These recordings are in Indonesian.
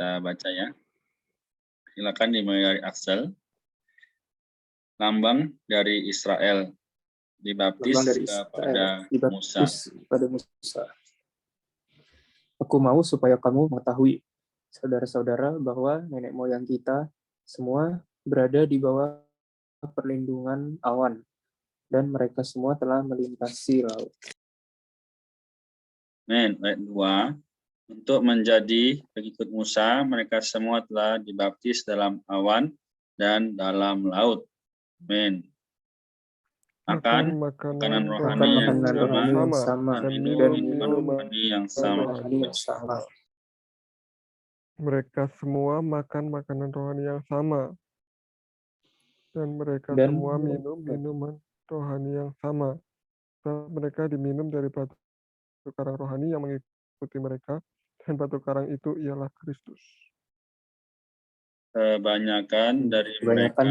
Kita baca ya. Silakan dimulai dari Axel. Lambang dari Israel dibaptis Lambang dari kepada Israel Musa. dibaptis pada Musa. Aku mau supaya kamu mengetahui, saudara-saudara, bahwa nenek moyang kita semua berada di bawah perlindungan awan, dan mereka semua telah melintasi laut. Ayat 2. Untuk menjadi pengikut Musa, mereka semua telah dibaptis dalam awan dan dalam laut. Amin. Makan makanan rohani yang sama, dan minum minuman rohani yang sama. Mereka semua makan makanan rohani yang sama, dan mereka semua minum minuman rohani yang sama. Sebab mereka diminum dari batu karang rohani yang mengikuti mereka, dan batu karang itu ialah Kristus. Kebanyakan dari mereka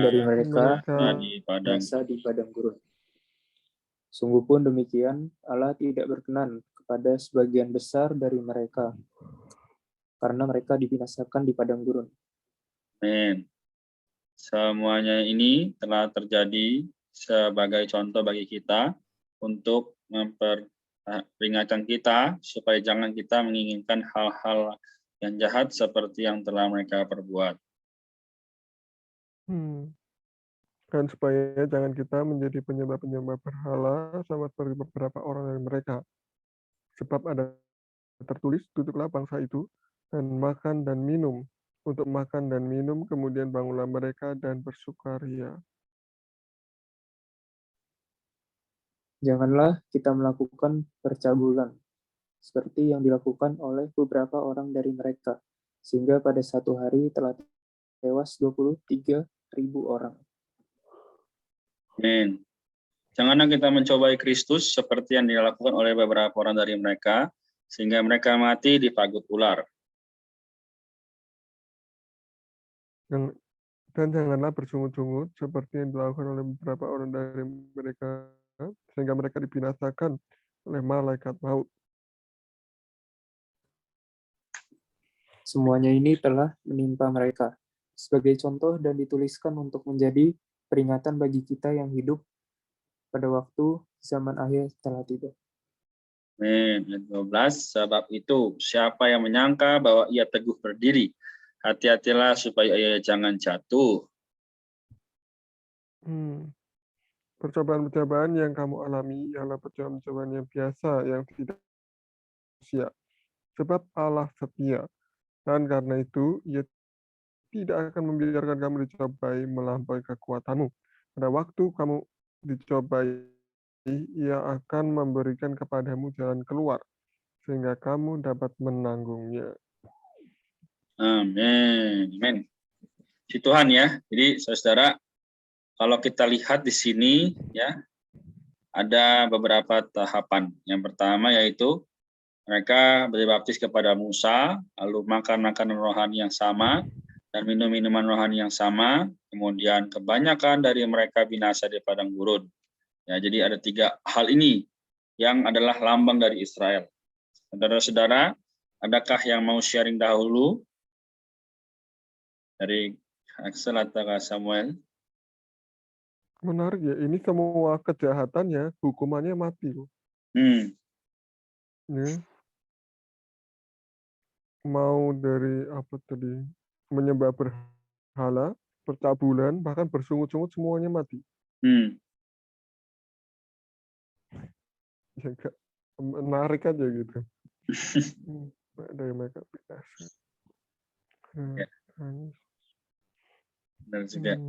di padang gurun. Sungguh pun demikian, Allah tidak berkenan kepada sebagian besar dari mereka, karena mereka dibinasakan di padang gurun. Amin. Semuanya ini telah terjadi sebagai contoh bagi kita untuk memperingatkan kita supaya jangan kita menginginkan hal-hal yang jahat seperti yang telah mereka perbuat. Dan supaya jangan kita menjadi penyembah-penyembah berhala sama seperti beberapa orang dari mereka. Sebab ada tertulis, duduklah bangsa itu dan makan dan minum. Untuk makan dan minum, kemudian bangunlah mereka dan bersukaria. Janganlah kita melakukan percabulan, seperti yang dilakukan oleh beberapa orang dari mereka, sehingga pada satu hari telah tewas 23.000 orang. Amin. Janganlah kita mencobai Kristus seperti yang dilakukan oleh beberapa orang dari mereka, sehingga mereka mati dipagut ular. Dan janganlah bersungut-sungut seperti yang dilakukan oleh beberapa orang dari mereka, sehingga mereka dibinasakan oleh malaikat maut. Semuanya ini telah menimpa mereka sebagai contoh dan dituliskan untuk menjadi peringatan bagi kita yang hidup pada waktu zaman akhir telah tiba. Amin. Ayat 12. Sebab itu, siapa yang menyangka bahwa ia teguh berdiri, hati-hatilah supaya ia jangan jatuh. Percobaan-percobaan yang kamu alami ialah percobaan-percobaan yang biasa, yang tidak sia. Sebab Allah setia, dan karena itu ia tidak akan membiarkan kamu dicobai melampaui kekuatanmu. Pada waktu kamu dicobai, ia akan memberikan kepadamu jalan keluar, sehingga kamu dapat menanggungnya. Amin. Amin. Si Tuhan ya. Jadi saudara, kalau kita lihat di sini ya, ada beberapa tahapan. Yang pertama yaitu mereka dibaptis kepada Musa, lalu makan makanan rohani yang sama, dan minum minuman rohani yang sama. Kemudian kebanyakan dari mereka binasa di padang gurun. Ya, jadi ada 3 hal ini yang adalah lambang dari Israel. Saudara-saudara, adakah yang mau sharing dahulu dari Axel atau Samuel? Menarik ya, ini semua kejahatannya hukumannya mati loh. Ya. Mau dari apa tadi, menyembah berhala, percabulan, bahkan bersungut-sungut, semuanya mati. Ya enggak, menarik aja gitu. Dari mereka binasa. Ya. Benar juga.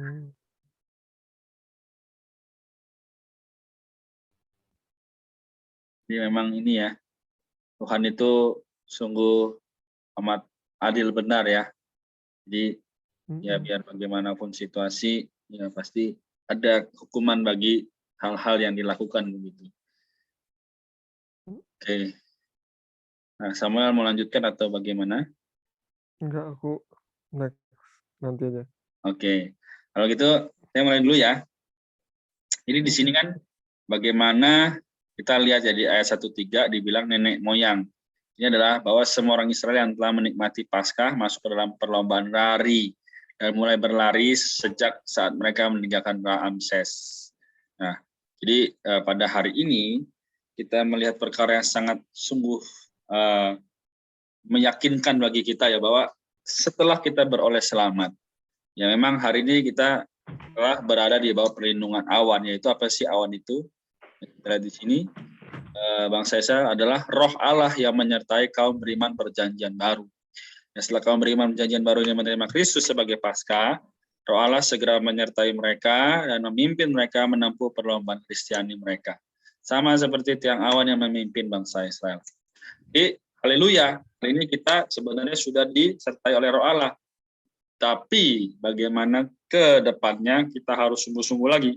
Jadi memang ini ya, Tuhan itu sungguh amat adil benar ya. Jadi ya biar bagaimanapun situasi, ya pasti ada hukuman bagi hal-hal yang dilakukan begitu. Oke. Nah, Samuel mau lanjutkan atau bagaimana? Enggak, aku next nanti aja. Oke. Kalau gitu saya mulai dulu ya. Jadi di sini kan bagaimana kita lihat jadi ayat 1-3 dibilang nenek moyang. Ini adalah bahwa semua orang Israel yang telah menikmati Paskah masuk ke dalam perlombaan lari dan mulai berlari sejak saat mereka meninggalkan Ramses. Nah, jadi pada hari ini kita melihat perkara yang sangat sungguh meyakinkan bagi kita ya, bahwa setelah kita beroleh selamat, ya memang hari ini kita telah berada di bawah perlindungan awan. Yaitu apa sih awan itu? Kita lihat di sini, bangsa Israel adalah roh Allah yang menyertai kaum beriman perjanjian baru. Ya, setelah kaum beriman perjanjian baru ini menerima Kristus sebagai Paskah, roh Allah segera menyertai mereka dan memimpin mereka menempuh perlombaan Kristiani mereka. Sama seperti tiang awan yang memimpin bangsa Israel. Jadi, haleluya, hari ini kita sebenarnya sudah disertai oleh roh Allah. Tapi bagaimana ke depannya kita harus sungguh-sungguh lagi.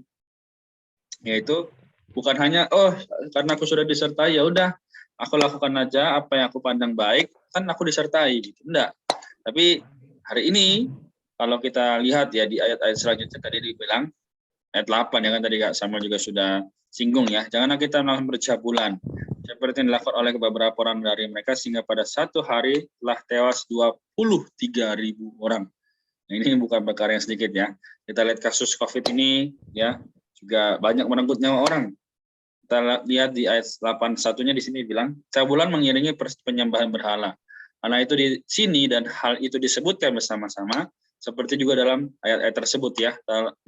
Yaitu bukan hanya, karena aku sudah disertai, ya udah, aku lakukan aja apa yang aku pandang baik, kan aku disertai, gitu. Enggak. Tapi hari ini, kalau kita lihat ya di ayat-ayat selanjutnya, tadi dibilang, ayat 8 ya kan, tadi Kak Samuel juga sudah singgung ya, janganlah kita melakukan bercabulan, seperti yang dilakukan oleh beberapa orang dari mereka, sehingga pada satu hari telah tewas 23.000 orang. Nah, ini bukan perkara yang sedikit ya. Kita lihat kasus COVID ini ya, juga banyak merenggut nyawa orang. Kita lihat di ayat 81-nya di sini bilang, cabulan mengiringi penyembahan berhala. Karena itu di sini dan hal itu disebutkan bersama-sama, seperti juga dalam ayat-ayat tersebut ya,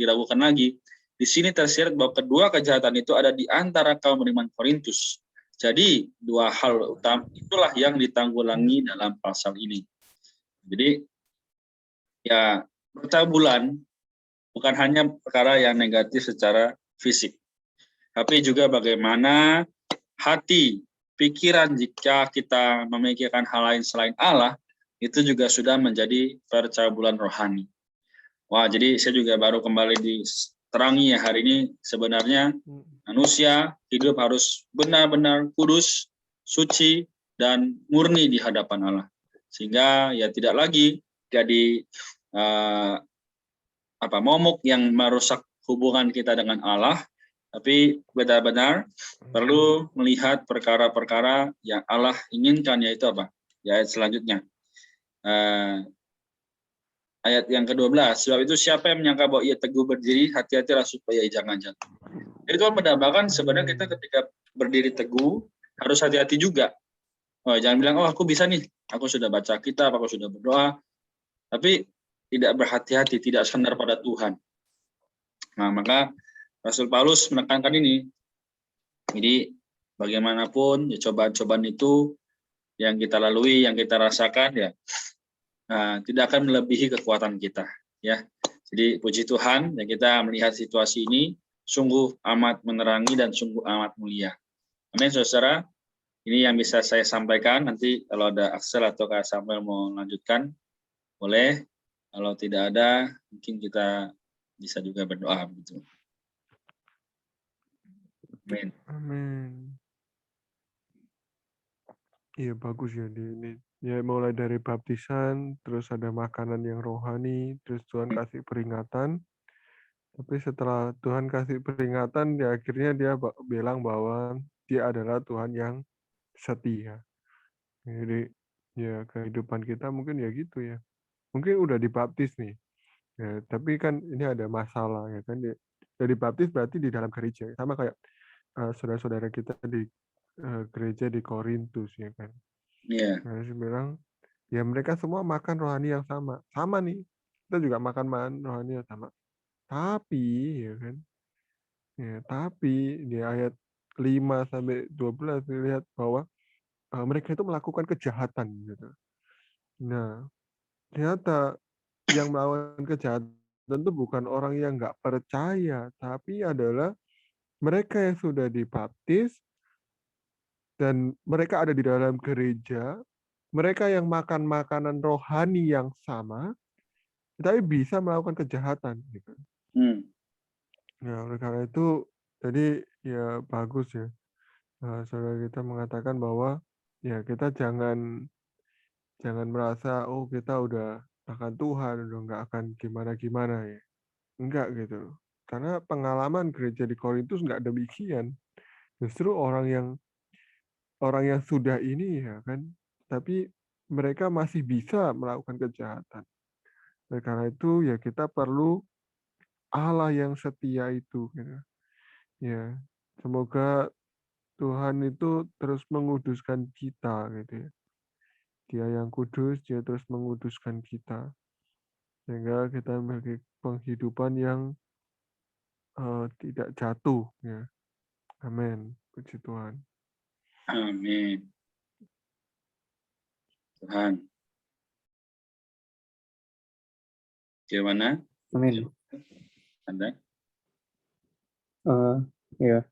diragukan lagi. Di sini tersirat bahwa kedua kejahatan itu ada di antara kaum beriman Korintus. Jadi dua hal utama itulah yang ditanggulangi dalam pasal ini. Jadi ya, percabulan bukan hanya perkara yang negatif secara fisik, tapi juga bagaimana hati, pikiran jika kita memikirkan hal lain selain Allah, itu juga sudah menjadi percabulan rohani. Wah, jadi saya juga baru kembali diterangi ya hari ini, sebenarnya manusia hidup harus benar-benar kudus, suci, dan murni di hadapan Allah. Sehingga ya tidak lagi jadi momok yang merusak hubungan kita dengan Allah, tapi benar-benar perlu melihat perkara-perkara yang Allah inginkan, yaitu apa? Ya, ayat selanjutnya. Ayat yang ke-12, sebab itu siapa yang menyangka bahwa ia teguh berdiri, hati-hatilah supaya ia jangan jatuh. Jadi Tuhan mendambakan sebenarnya kita ketika berdiri teguh, harus hati-hati juga. Jangan bilang, aku bisa nih, aku sudah baca kitab, aku sudah berdoa, tapi tidak berhati-hati, tidak sandar pada Tuhan. Nah, maka Rasul Paulus menekankan ini. Jadi bagaimanapun ya, cobaan-cobaan itu yang kita lalui, yang kita rasakan ya, tidak akan melebihi kekuatan kita ya. Jadi puji Tuhan ya, kita melihat situasi ini sungguh amat menerangi dan sungguh amat mulia. Amin, saudara. Ini yang bisa saya sampaikan. Nanti kalau ada Axel atau Kak Samuel mau lanjutkan, boleh. Kalau tidak ada, mungkin kita bisa juga berdoa begitu. Amin. Amin. Iya, bagus ya ini. Ya, mulai dari baptisan, terus ada makanan yang rohani, terus Tuhan kasih peringatan. Tapi setelah Tuhan kasih peringatan, ya akhirnya dia bilang bahwa dia adalah Tuhan yang setia. Jadi ya kehidupan kita mungkin ya gitu ya. Mungkin udah dibaptis nih. Ya, tapi kan ini ada masalah ya kan. Udah dibaptis berarti di dalam gereja. Sama kayak saudara-saudara kita di gereja di Korintus ya kan. Iya. Nah, saya bilang ya mereka semua makan rohani yang sama. Sama nih. Kita juga makan rohani yang sama. Tapi ya kan. Ya, tapi di ayat 5 sampai 12 dilihat bahwa mereka itu melakukan kejahatan gitu. Nah, ternyata yang melakukan kejahatan itu bukan orang yang nggak percaya, tapi adalah mereka yang sudah dibaptis dan mereka ada di dalam gereja, mereka yang makan makanan rohani yang sama, tapi bisa melakukan kejahatan. Gitu. Ya, oleh karena itu, jadi ya bagus ya. Saudara kita mengatakan bahwa ya kita jangan merasa kita udah akan Tuhan, udah nggak akan gimana-gimana ya. Enggak gitu. Karena pengalaman gereja di Korintus nggak demikian. Justru orang yang sudah ini ya kan tapi mereka masih bisa melakukan kejahatan. Oleh karena itu ya kita perlu Allah yang setia itu, gitu. Ya, semoga Tuhan itu terus menguduskan kita, gitu ya. Dia yang kudus, dia terus menguduskan kita, sehingga kita memiliki penghidupan yang tidak jatuh, ya. Amin. Puji Tuhan. Amin. Tuhan. Gimana? Amin. Ada? Ya,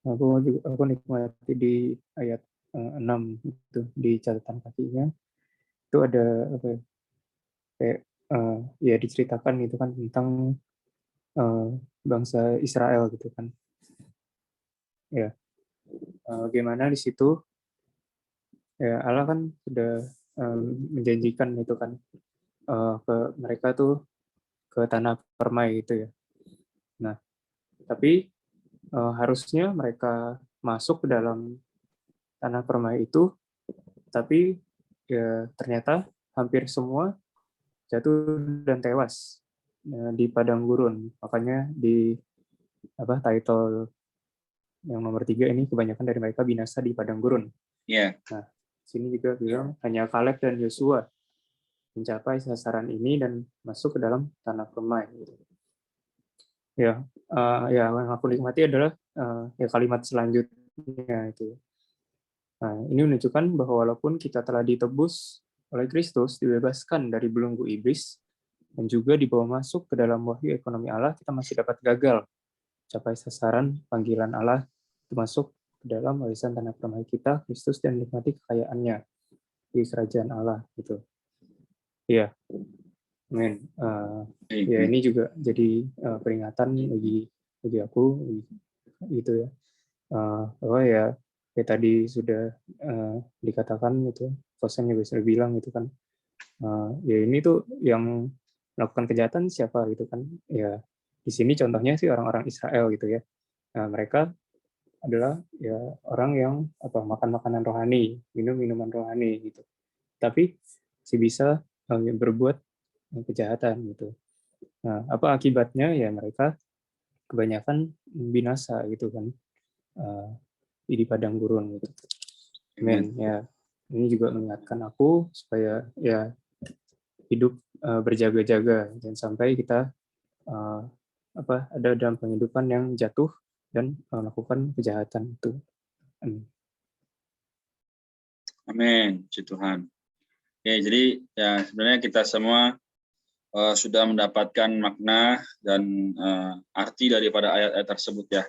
aku nikmati di ayat 6 itu di catatan kakinya itu ada apa ya, kayak ya diceritakan gitu kan tentang bangsa Israel gitu kan. Ya, bagaimana di situ ya Allah kan sudah menjanjikan itu kan ke mereka tuh ke tanah permai gitu ya. Nah, tapi harusnya mereka masuk ke dalam tanah permai itu, tapi ya ternyata hampir semua jatuh dan tewas di padang gurun. Makanya di title yang nomor 3 ini kebanyakan dari mereka binasa di padang gurun. Iya. Nah, sini juga bilang hanya Kaleb dan Yosua mencapai sasaran ini dan masuk ke dalam tanah permai. Ya, ya yang aku nikmati adalah ya kalimat selanjutnya itu. Nah, ini menunjukkan bahwa walaupun kita telah ditebus oleh Kristus, dibebaskan dari belenggu iblis, dan juga dibawa masuk ke dalam wahyu ekonomi Allah, kita masih dapat gagal capai sasaran panggilan Allah masuk ke dalam warisan tanah permai kita, Kristus, dan menikmati kekayaannya di kerajaan Allah gitu. Iya, amin. Ya ini juga jadi peringatan bagi aku gitu ya, bahwa ya kayak tadi sudah dikatakan gitu, Kosen juga sudah bilang gitu kan, ya ini tuh yang melakukan kejahatan siapa gitu kan, ya di sini contohnya sih orang-orang Israel gitu ya. Nah, mereka adalah ya orang yang makan makanan rohani, minum minuman rohani gitu, tapi masih bisa berbuat kejahatan gitu. Nah, apa akibatnya? Ya mereka kebanyakan binasa gitu kan, di padang gurun gitu. Amin. Ya, ini juga mengingatkan aku supaya ya hidup berjaga-jaga dan sampai kita ada dalam kehidupan yang jatuh dan melakukan kejahatan itu. Amin. Amin. Puji Tuhan. Oke, jadi ya sebenarnya kita semua sudah mendapatkan makna dan arti daripada ayat-ayat tersebut ya.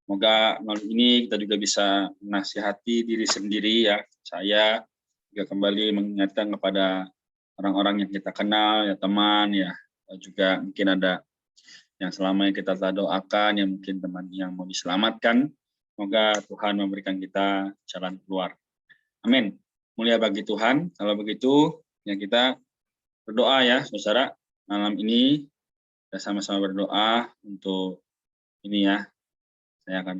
Semoga malam ini kita juga bisa menasihati diri sendiri ya. Saya juga kembali mengingatkan kepada orang-orang yang kita kenal, ya teman, ya juga mungkin ada yang selama yang kita telah doakan, yang mungkin teman yang mau diselamatkan. Semoga Tuhan memberikan kita jalan keluar. Amin. Mulia bagi Tuhan. Kalau begitu, ya kita berdoa ya, saudara. Malam ini kita sama-sama berdoa untuk ini ya. Saya akan